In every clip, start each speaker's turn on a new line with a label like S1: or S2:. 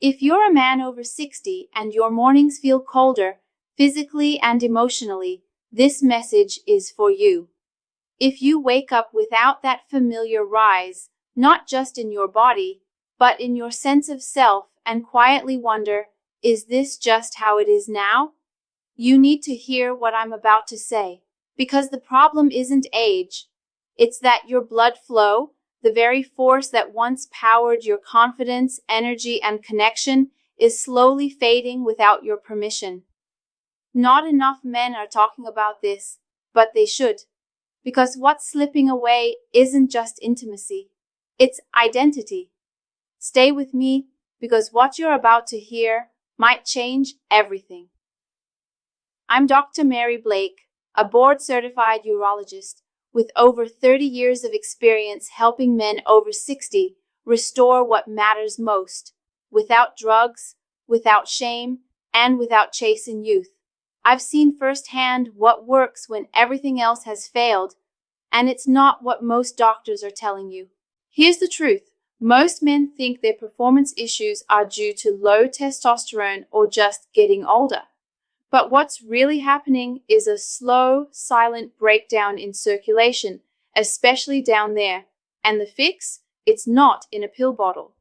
S1: If you're a man over 60 and your mornings feel colder, physically and emotionally, this message is for you. If you wake up without that familiar rise, not just in your body, but in your sense of self, and quietly wonder, is this just how it is now? You need to hear what I'm about to say, because the problem isn't age. It's that your blood flow, the very force that once powered your confidence, energy, and connection, is slowly fading without your permission. Not enough men are talking about this, but they should. Because what's slipping away isn't just intimacy, it's identity. Stay with me, because what you're about to hear might change everything. I'm Dr. Mary Blake, a board-certified urologist with over 30 years of experience helping men over 60 restore what matters most, without drugs, without shame, and without chasing youth. I've seen firsthand what works when everything else has failed, and it's not what most doctors are telling you. Here's the truth. Most men think their performance issues are due to low testosterone or just getting older. But what's really happening is a slow, silent breakdown in circulation, especially down there. And the fix? It's not in a pill bottle.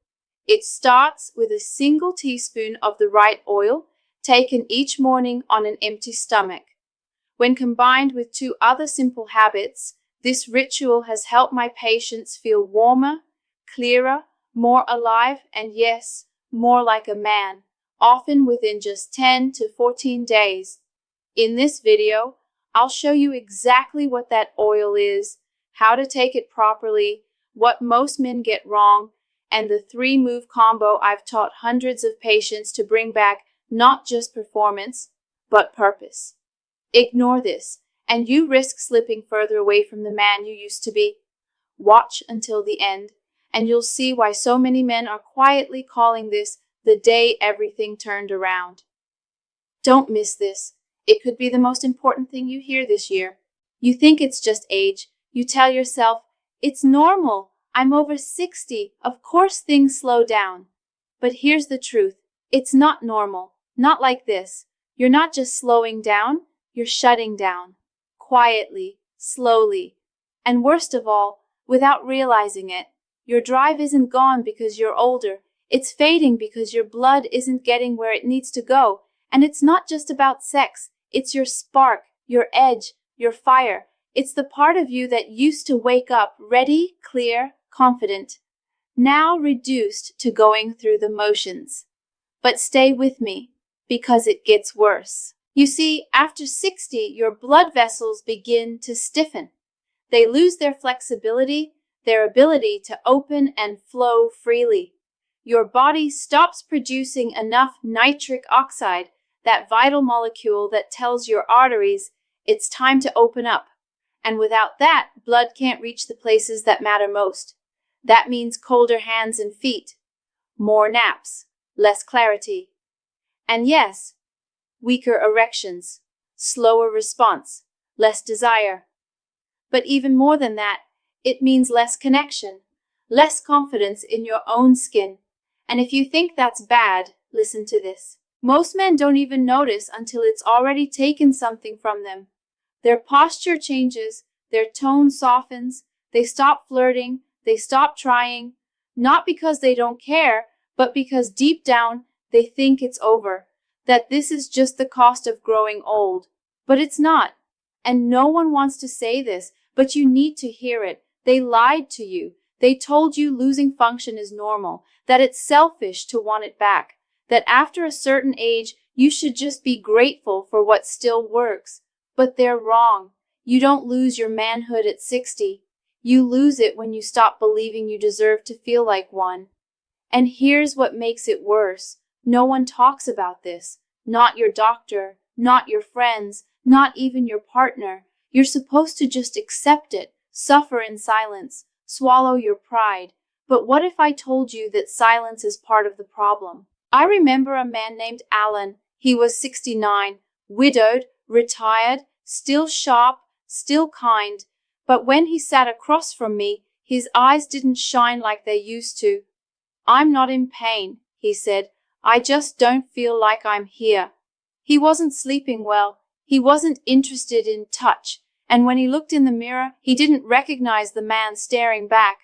S1: It starts with a single teaspoon of the right oil, taken each morning on an empty stomach. When combined with 2 other simple habits, this ritual has helped my patients feel warmer, clearer, more alive, and yes, more like a man, often within just 10 to 14 days. In this video, I'll show you exactly what that oil is, how to take it properly, what most men get wrong, and the 3-move combo I've taught hundreds of patients to bring back not just performance, but purpose. Ignore this, and you risk slipping further away from the man you used to be. Watch until the end, and you'll see why so many men are quietly calling this the day everything turned around. Don't miss this. It could be the most important thing you hear this year. You think it's just age. You tell yourself, it's normal. I'm over 60. Of course things slow down. But here's the truth. It's not normal. Not like this. You're not just slowing down. You're shutting down. Quietly, slowly, and worst of all, without realizing it. Your drive isn't gone because you're older. It's fading because your blood isn't getting where it needs to go. And it's not just about sex. It's your spark, your edge, your fire. It's the part of you that used to wake up ready, clear, confident, now reduced to going through the motions. But stay with me, because it gets worse. You see, after 60, your blood vessels begin to stiffen. They lose their flexibility, their ability to open and flow freely. Your body stops producing enough nitric oxide, that vital molecule that tells your arteries it's time to open up. And without that, blood can't reach the places that matter most. That means colder hands and feet, more naps, less clarity. And yes, weaker erections, slower response, less desire. But even more than that, it means less connection, less confidence in your own skin. And if you think that's bad, listen to this. Most men don't even notice until it's already taken something from them. Their posture changes, their tone softens, they stop flirting, they stop trying, not because they don't care, but because deep down they think it's over, that this is just the cost of growing old. But it's not. And no one wants to say this, but you need to hear it. They lied to you. They told you losing function is normal, that it's selfish to want it back, that after a certain age, you should just be grateful for what still works. But they're wrong. You don't lose your manhood at 60. You lose it when you stop believing you deserve to feel like one. And here's what makes it worse. No one talks about this. Not your doctor, not your friends, not even your partner. You're supposed to just accept it, suffer in silence, swallow your pride. But what if I told you that silence is part of the problem? I remember a man named Alan. He was 69, widowed, retired, still sharp, still kind. But when he sat across from me, his eyes didn't shine like they used to. I'm not in pain, he said. I just don't feel like I'm here. He wasn't sleeping well. He wasn't interested in touch. And when he looked in the mirror, he didn't recognize the man staring back.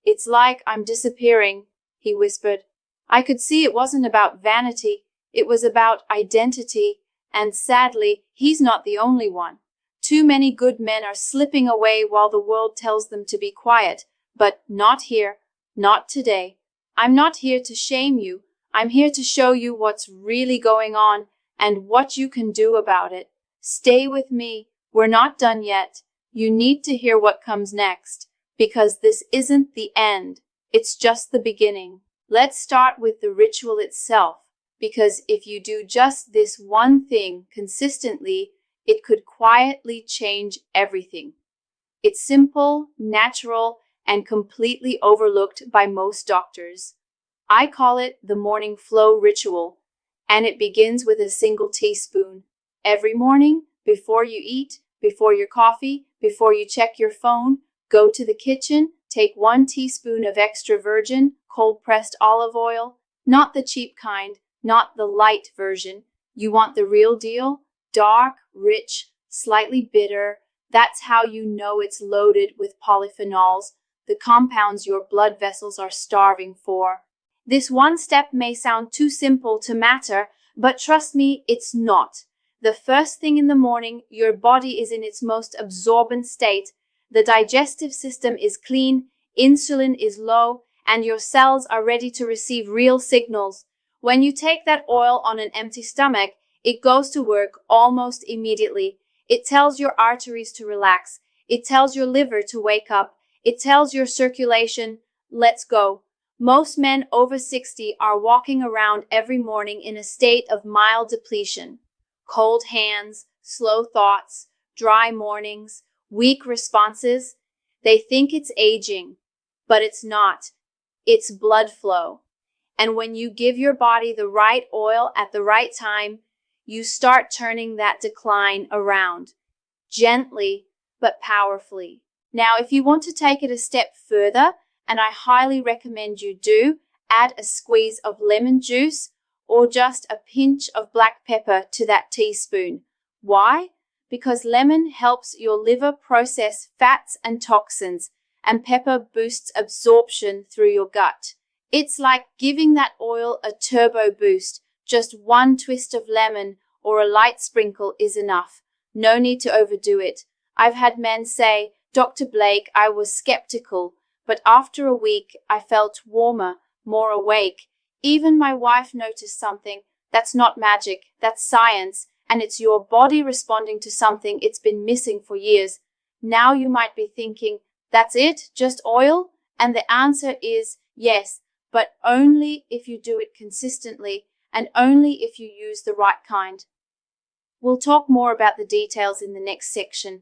S1: It's like I'm disappearing, he whispered. I could see it wasn't about vanity. It was about identity. And sadly, he's not the only one. Too many good men are slipping away while the world tells them to be quiet. But not here. Not today. I'm not here to shame you. I'm here to show you what's really going on and what you can do about it. Stay with me. We're not done yet. You need to hear what comes next, because this isn't the end. It's just the beginning. Let's start with the ritual itself, because if you do just this one thing consistently, it could quietly change everything. It's simple, natural, and completely overlooked by most doctors. I call it the morning flow ritual, and it begins with a single teaspoon. Every morning, before you eat, before your coffee, before you check your phone, go to the kitchen, take 1 teaspoon of extra virgin, cold-pressed olive oil, not the cheap kind, not the light version. You want the real deal, dark, rich, slightly bitter. That's how you know it's loaded with polyphenols, the compounds your blood vessels are starving for. This one step may sound too simple to matter, but trust me, it's not. The first thing in the morning, your body is in its most absorbent state. The digestive system is clean, insulin is low, and your cells are ready to receive real signals. When you take that oil on an empty stomach, it goes to work almost immediately. It tells your arteries to relax. It tells your liver to wake up. It tells your circulation, let's go. Most men over 60 are walking around every morning in a state of mild depletion. Cold hands, slow thoughts, dry mornings, weak responses. They think it's aging, but it's not. It's blood flow. And when you give your body the right oil at the right time, you start turning that decline around. Gently, but powerfully. Now, if you want to take it a step further, and I highly recommend you do, add a squeeze of lemon juice or just a pinch of black pepper to that teaspoon. Why? Because lemon helps your liver process fats and toxins, and pepper boosts absorption through your gut. It's like giving that oil a turbo boost. Just 1 twist of lemon or a light sprinkle is enough. No need to overdo it. I've had men say, Dr. Blake, I was skeptical, but after a week I felt warmer, more awake. Even my wife noticed something. That's not magic, that's science, and it's your body responding to something it's been missing for years. Now you might be thinking, that's it, just oil? And the answer is yes, but only if you do it consistently and only if you use the right kind. We'll talk more about the details in the next section.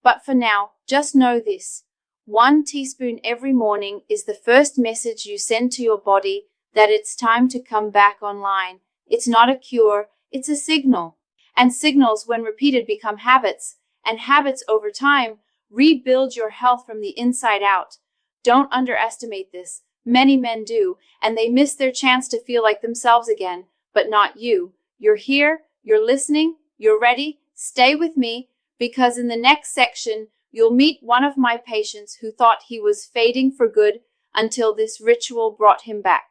S1: But for now, just know this. 1 teaspoon every morning is the first message you send to your body that it's time to come back online. It's not a cure, it's a signal. And signals, when repeated, become habits. And habits, over time, rebuild your health from the inside out. Don't underestimate this. Many men do, and they miss their chance to feel like themselves again. But not you. You're here, you're listening, you're ready. Stay with me, because in the next section, you'll meet one of my patients who thought he was fading for good until this ritual brought him back.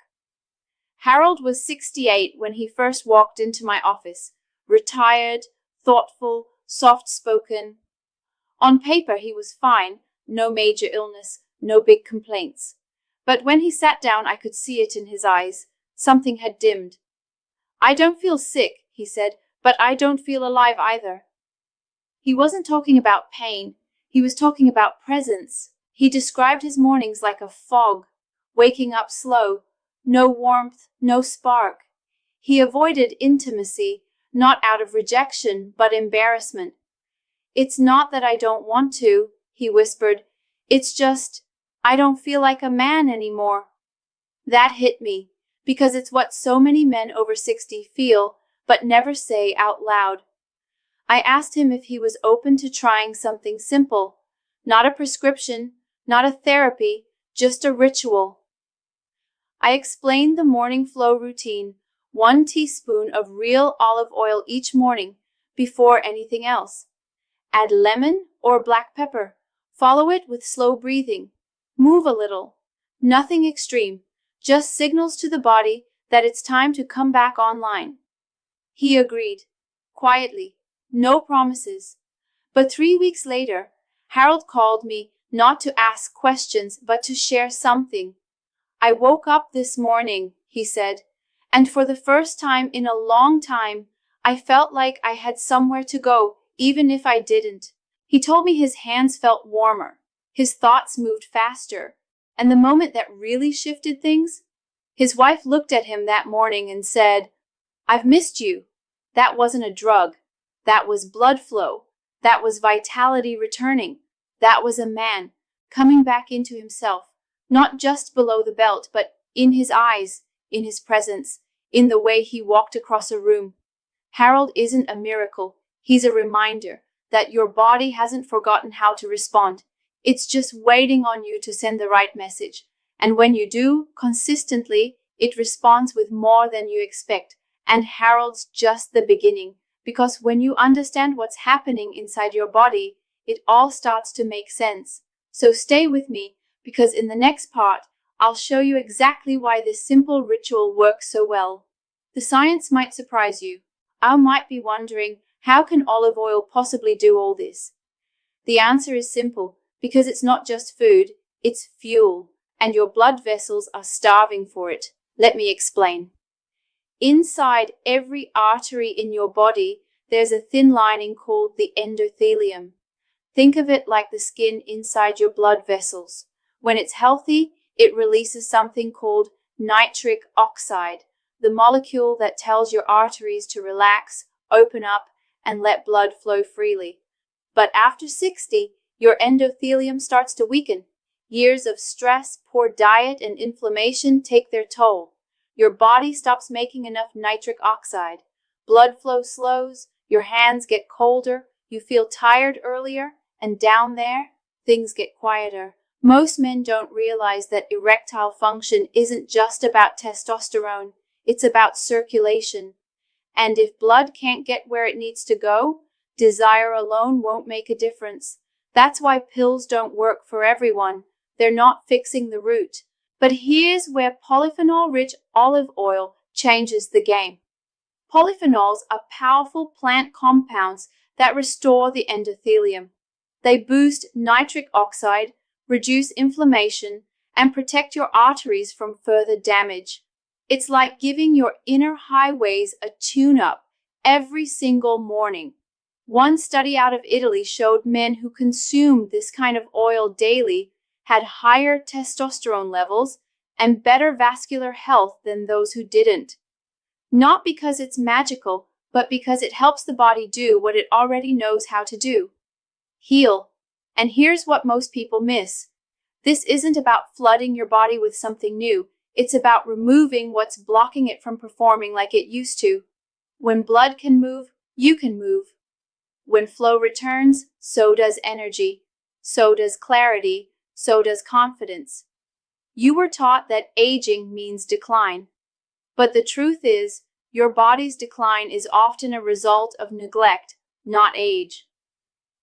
S1: Harold was 68 when he first walked into my office, retired, thoughtful, soft-spoken. On paper, he was fine, no major illness, no big complaints. But when he sat down, I could see it in his eyes. Something had dimmed. I don't feel sick, he said, but I don't feel alive either. He wasn't talking about pain. He was talking about presence. He described his mornings like a fog, waking up slow, no warmth, no spark. He avoided intimacy, not out of rejection, but embarrassment. It's not that I don't want to, he whispered. It's just, I don't feel like a man anymore. That hit me, because it's what so many men over 60 feel, but never say out loud. I asked him if he was open to trying something simple, not a prescription, not a therapy, just a ritual. I explained the morning flow routine, 1 teaspoon of real olive oil each morning before anything else. Add lemon or black pepper. Follow it with slow breathing. Move a little. Nothing extreme, just signals to the body that it's time to come back online. He agreed, quietly, no promises. But 3 weeks later, Harold called me not to ask questions but to share something. I woke up this morning, he said, and for the first time in a long time, I felt like I had somewhere to go, even if I didn't. He told me his hands felt warmer, his thoughts moved faster, and the moment that really shifted things, his wife looked at him that morning and said, "I've missed you." That wasn't a drug. That was blood flow. That was vitality returning. That was a man coming back into himself, not just below the belt, but in his eyes, in his presence, in the way he walked across a room. Harold isn't a miracle. He's a reminder that your body hasn't forgotten how to respond. It's just waiting on you to send the right message. And when you do, consistently, it responds with more than you expect. And Harold's just the beginning, because when you understand what's happening inside your body, it all starts to make sense. So stay with me, because in the next part, I'll show you exactly why this simple ritual works so well. The science might surprise you. I might be wondering, how can olive oil possibly do all this? The answer is simple, because it's not just food, it's fuel, and your blood vessels are starving for it. Let me explain. Inside every artery in your body, there's a thin lining called the endothelium. Think of it like the skin inside your blood vessels. When it's healthy, it releases something called nitric oxide, the molecule that tells your arteries to relax, open up, and let blood flow freely. But after 60, your endothelium starts to weaken. Years of stress, poor diet, and inflammation take their toll. Your body stops making enough nitric oxide. Blood flow slows, your hands get colder, you feel tired earlier, and down there, things get quieter. Most men don't realize that erectile function isn't just about testosterone, it's about circulation. And if blood can't get where it needs to go, desire alone won't make a difference. That's why pills don't work for everyone. They're not fixing the root. But here's where polyphenol-rich olive oil changes the game. Polyphenols are powerful plant compounds that restore the endothelium. They boost nitric oxide, reduce inflammation, and protect your arteries from further damage. It's like giving your inner highways a tune-up every single morning. One study out of Italy showed men who consumed this kind of oil daily had higher testosterone levels and better vascular health than those who didn't. Not because it's magical, but because it helps the body do what it already knows how to do: heal. And here's what most people miss. This isn't about flooding your body with something new. It's about removing what's blocking it from performing like it used to. When blood can move, you can move. When flow returns, so does energy. So does clarity. So does confidence. You were taught that aging means decline. But the truth is, your body's decline is often a result of neglect, not age.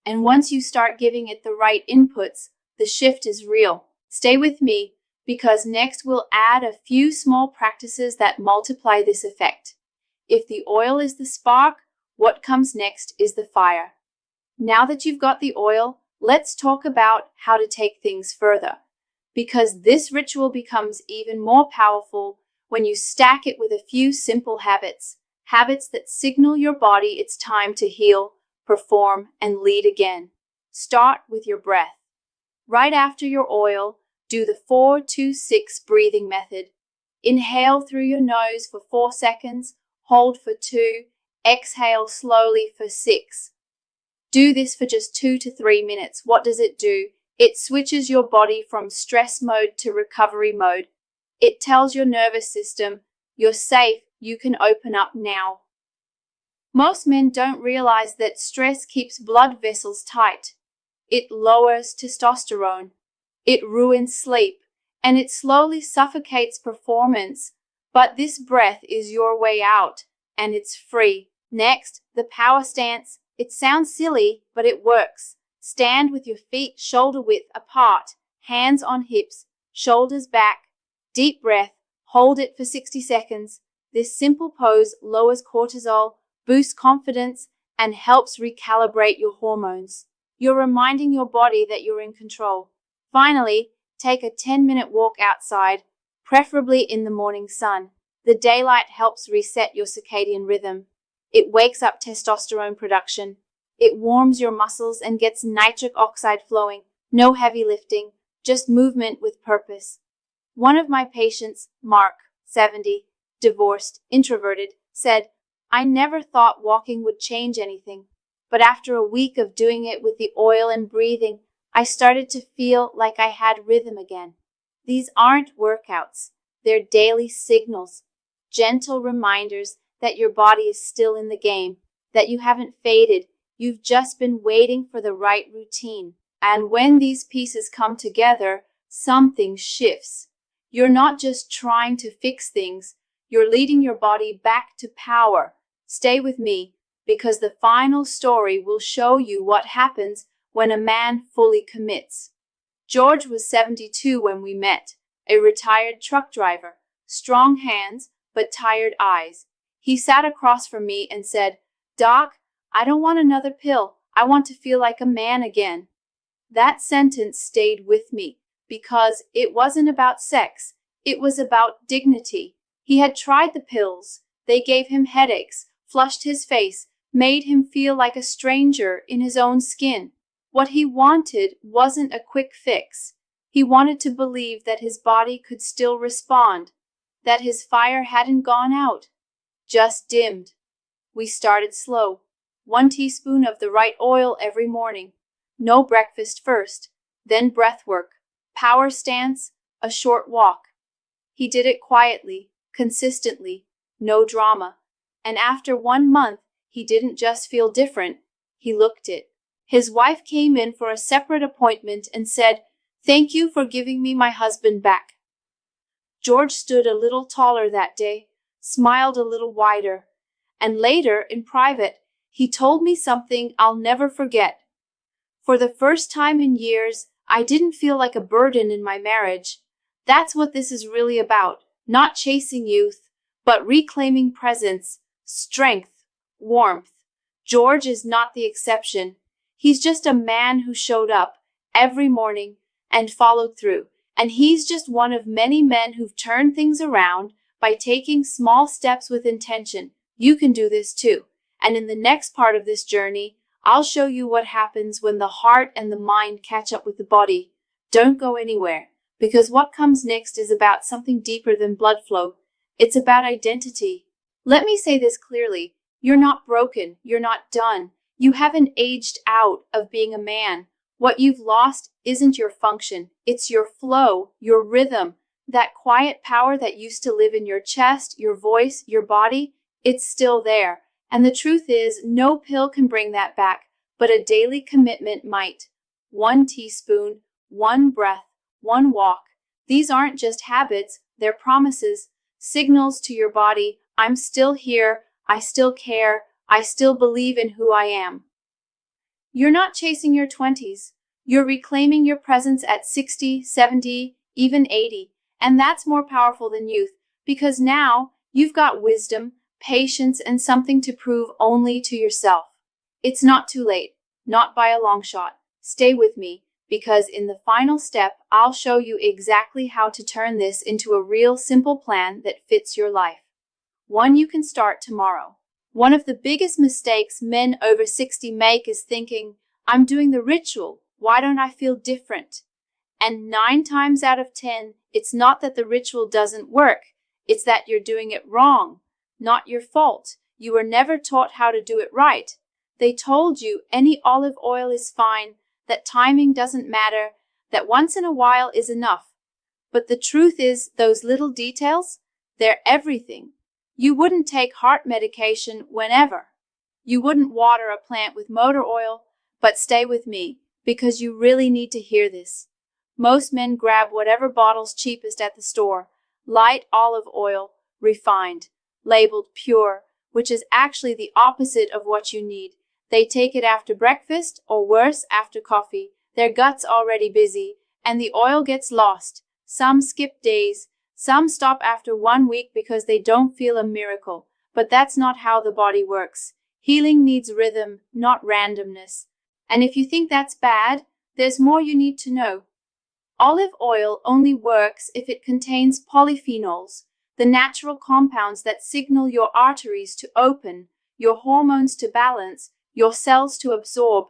S1: And once you start giving it the right inputs, the shift is real. Stay with me, because next we'll add a few small practices that multiply this effect. If the oil is the spark, what comes next is the fire. Now that you've got the oil, let's talk about how to take things further. Because this ritual becomes even more powerful when you stack it with a few simple habits. Habits that signal your body it's time to heal, perform, and lead again. Start with your breath. Right after your oil, do the 4-2-6 breathing method. Inhale through your nose for 4 seconds, hold for 2, exhale slowly for 6. Do this for just 2 to 3 minutes. What does it do? It switches your body from stress mode to recovery mode. It tells your nervous system, you're safe, you can open up now. Most men don't realize that stress keeps blood vessels tight. It lowers testosterone. It ruins sleep, and it slowly suffocates performance. But this breath is your way out, and it's free. Next, the power stance. It sounds silly, but it works. Stand with your feet shoulder width apart, hands on hips, shoulders back. Deep breath. Hold it for 60 seconds. This simple pose lowers cortisol, boosts confidence, and helps recalibrate your hormones. You're reminding your body that you're in control. Finally, take a 10-minute walk outside, preferably in the morning sun. The daylight helps reset your circadian rhythm. It wakes up testosterone production. It warms your muscles and gets nitric oxide flowing. No heavy lifting, just movement with purpose. One of my patients, Mark, 70, divorced, introverted, said, "I never thought walking would change anything, but after a week of doing it with the oil and breathing, I started to feel like I had rhythm again." These aren't workouts, they're daily signals, gentle reminders that your body is still in the game, that you haven't faded, you've just been waiting for the right routine. And when these pieces come together, something shifts. You're not just trying to fix things, you're leading your body back to power. Stay with me, because the final story will show you what happens when a man fully commits. George was 72 when we met, a retired truck driver, strong hands but tired eyes. He sat across from me and said, "Doc, I don't want another pill. I want to feel like a man again." That sentence stayed with me because it wasn't about sex, it was about dignity. He had tried the pills. They gave him headaches, flushed his face, made him feel like a stranger in his own skin. What he wanted wasn't a quick fix. He wanted to believe that his body could still respond, that his fire hadn't gone out, just dimmed. We started slow. 1 teaspoon of the right oil every morning. No breakfast first, then breath work, power stance, a short walk. He did it quietly, consistently, no drama. And after 1 month, he didn't just feel different, he looked it. His wife came in for a separate appointment and said, "Thank you for giving me my husband back." George stood a little taller that day, smiled a little wider, and later, in private, he told me something I'll never forget. "For the first time in years, I didn't feel like a burden in my marriage. That's what this is really about, not chasing youth, but reclaiming presence, strength, warmth." George is not the exception. He's just a man who showed up every morning and followed through. And he's just one of many men who've turned things around by taking small steps with intention. You can do this too. And in the next part of this journey, I'll show you what happens when the heart and the mind catch up with the body. Don't go anywhere, because what comes next is about something deeper than blood flow. It's about identity. Let me say this clearly. You're not broken. You're not done. You haven't aged out of being a man. What you've lost isn't your function. It's your flow, your rhythm, that quiet power that used to live in your chest, your voice, your body. It's still there. And the truth is, no pill can bring that back, but a daily commitment might. 1 teaspoon, 1 breath, 1 walk. These aren't just habits, they're promises, signals to your body. I'm still here, I still care, I still believe in who I am. You're not chasing your 20s. You're reclaiming your presence at 60, 70, even 80. And that's more powerful than youth, because now you've got wisdom, patience, and something to prove only to yourself. It's not too late, not by a long shot. Stay with me, because in the final step, I'll show you exactly how to turn this into a real simple plan that fits your life. One you can start tomorrow. One of the biggest mistakes men over 60 make is thinking, "I'm doing the ritual. Why don't I feel different?" And 9 times out of 10, it's not that the ritual doesn't work. It's that you're doing it wrong. Not your fault. You were never taught how to do it right. They told you any olive oil is fine, that timing doesn't matter, that once in a while is enough. But the truth is, those little details, they're everything. You wouldn't take heart medication whenever. You wouldn't water a plant with motor oil, but stay with me, because you really need to hear this. Most men grab whatever bottle's cheapest at the store, light olive oil, refined, labeled pure, which is actually the opposite of what you need. They take it after breakfast, or worse, after coffee. Their gut's already busy, and the oil gets lost. Some skip days. Some stop after 1 week because they don't feel a miracle. But that's not how the body works. Healing needs rhythm, not randomness. And if you think that's bad, there's more you need to know. Olive oil only works if it contains polyphenols, the natural compounds that signal your arteries to open, your hormones to balance, your cells to absorb.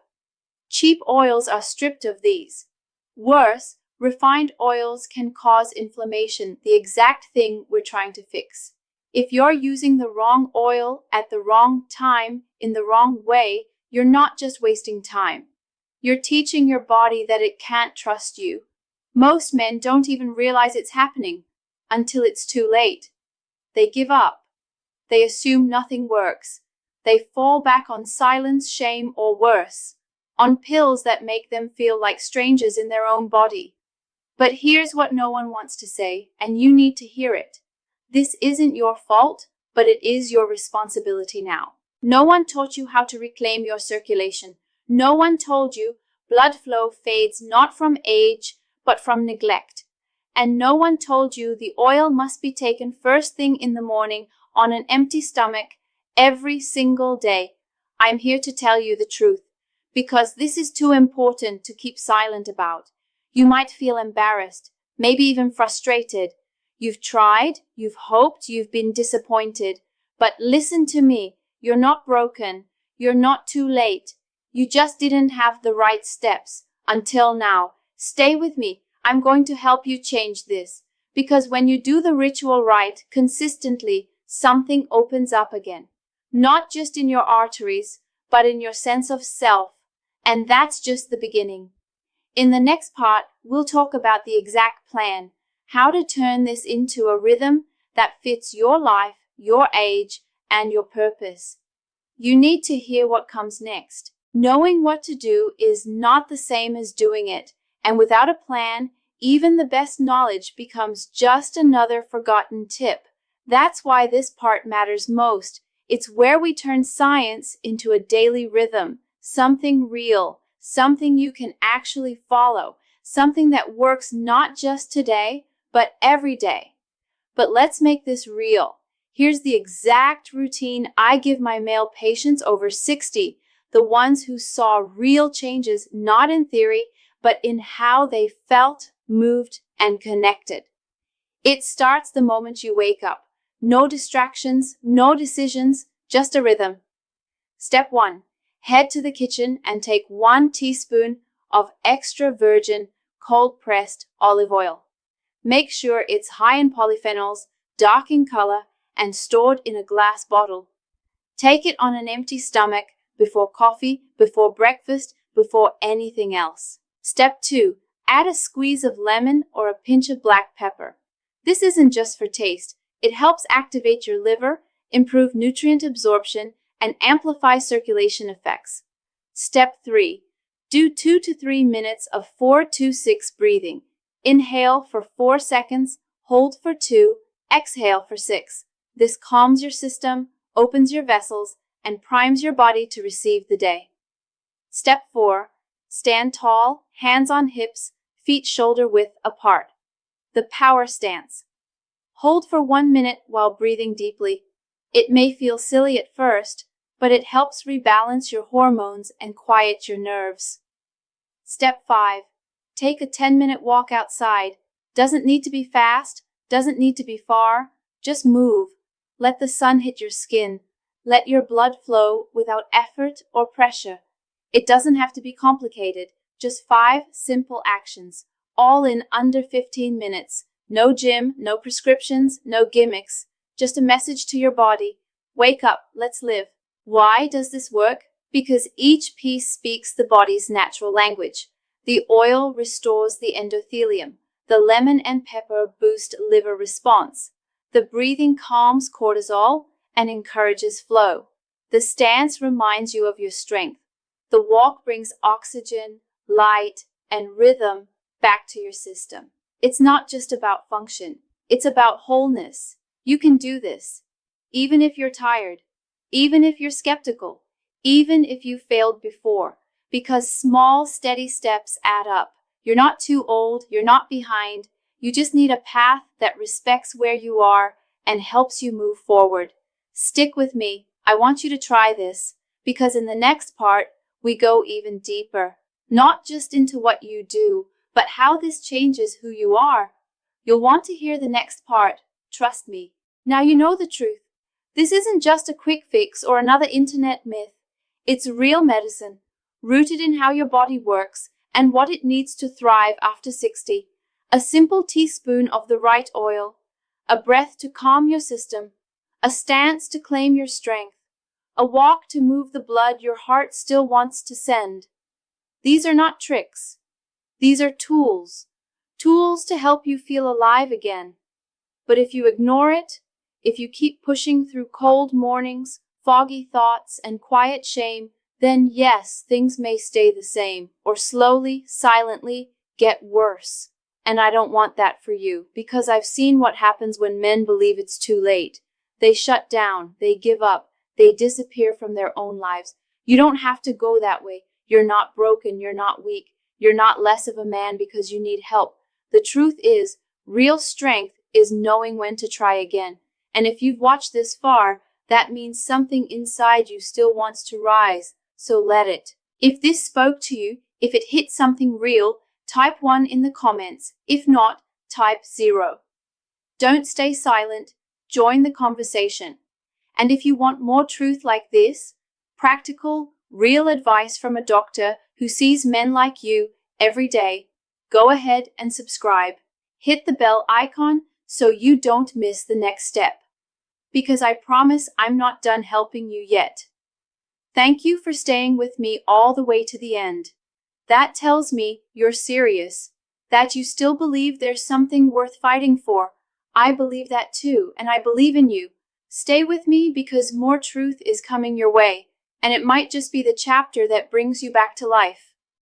S1: Cheap oils are stripped of these. Worse, refined oils can cause inflammation, the exact thing we're trying to fix. If you're using the wrong oil at the wrong time, in the wrong way, you're not just wasting time. You're teaching your body that it can't trust you. Most men don't even realize it's happening until it's too late. They give up. They assume nothing works. They fall back on silence, shame, or worse, on pills that make them feel like strangers in their own body. But here's what no one wants to say, and you need to hear it. This isn't your fault, but it is your responsibility now. No one taught you how to reclaim your circulation. No one told you blood flow fades not from age, but from neglect. And no one told you the oil must be taken first thing in the morning on an empty stomach every single day. I'm here to tell you the truth, because this is too important to keep silent about. You might feel embarrassed, maybe even frustrated. You've tried, you've hoped, you've been disappointed. But listen to me, you're not broken, you're not too late. You just didn't have the right steps until now. Stay with me. I'm going to help you change this. Because when you do the ritual right, consistently, something opens up again. Not just in your arteries, but in your sense of self. And that's just the beginning. In the next part, we'll talk about the exact plan, how to turn this into a rhythm that fits your life, your age, and your purpose. You need to hear what comes next. Knowing what to do is not the same as doing it, and without a plan, even the best knowledge becomes just another forgotten tip. That's why this part matters most. It's where we turn science into a daily rhythm, something real, something you can actually follow, something that works not just today, but every day. But let's make this real. Here's the exact routine I give my male patients over 60, the ones who saw real changes, not in theory, but in how they felt, moved, and connected. It starts the moment you wake up. No distractions, no decisions, just a rhythm. Step 1. Head to the kitchen and take 1 teaspoon of extra virgin, cold-pressed olive oil. Make sure it's high in polyphenols, dark in color, and stored in a glass bottle. Take it on an empty stomach, before coffee, before breakfast, before anything else. Step 2. Add a squeeze of lemon or a pinch of black pepper. This isn't just for taste. It helps activate your liver, improve nutrient absorption, and amplify circulation effects. Step 3. Do 2 to 3 minutes of 4-2-6 breathing. Inhale for 4 seconds, hold for 2, exhale for 6. This calms your system, opens your vessels, and primes your body to receive the day. Step 4. Stand tall, hands on hips, feet shoulder width apart. The power stance. Hold for 1 minute while breathing deeply. It may feel silly at first, but it helps rebalance your hormones and quiet your nerves. Step 5. Take a 10-minute walk outside. Doesn't need to be fast, doesn't need to be far, just move. Let the sun hit your skin. Let your blood flow without effort or pressure. It doesn't have to be complicated, just 5 simple actions, all in under 15 minutes. No gym, no prescriptions, no gimmicks, just a message to your body. Wake up, let's live. Why does this work? Because each piece speaks the body's natural language. The oil restores the endothelium. The lemon and pepper boost liver response. The breathing calms cortisol and encourages flow. The stance reminds you of your strength. The walk brings oxygen, light, and rhythm back to your system. It's not just about function. It's about wholeness. You can do this. Even if you're tired, even if you're skeptical, even if you failed before, because small, steady steps add up. You're not too old, you're not behind. You just need a path that respects where you are and helps you move forward. Stick with me. I want you to try this, because in the next part, we go even deeper. Not just into what you do, but how this changes who you are. You'll want to hear the next part. Trust me. Now you know the truth. This isn't just a quick fix or another internet myth. It's real medicine, rooted in how your body works and what it needs to thrive after 60. A simple teaspoon of the right oil, a breath to calm your system, a stance to claim your strength, a walk to move the blood your heart still wants to send. These are not tricks. These are tools. Tools to help you feel alive again. But if you ignore it, if you keep pushing through cold mornings, foggy thoughts, and quiet shame, then yes, things may stay the same, or slowly, silently, get worse. And I don't want that for you, because I've seen what happens when men believe it's too late. They shut down, they give up, they disappear from their own lives. You don't have to go that way. You're not broken, you're not weak, you're not less of a man because you need help. The truth is, real strength is knowing when to try again. And if you've watched this far, that means something inside you still wants to rise, so let it. If this spoke to you, if it hit something real, type 1 in the comments. If not, type 0. Don't stay silent, join the conversation. And if you want more truth like this, practical, real advice from a doctor who sees men like you every day, go ahead and subscribe. Hit the bell icon so you don't miss the next step. Because I promise I'm not done helping you yet. Thank you for staying with me all the way to the end. That tells me you're serious, that you still believe there's something worth fighting for. I believe that too, and I believe in you. Stay with me because more truth is coming your way, and it might just be the chapter that brings you back to life.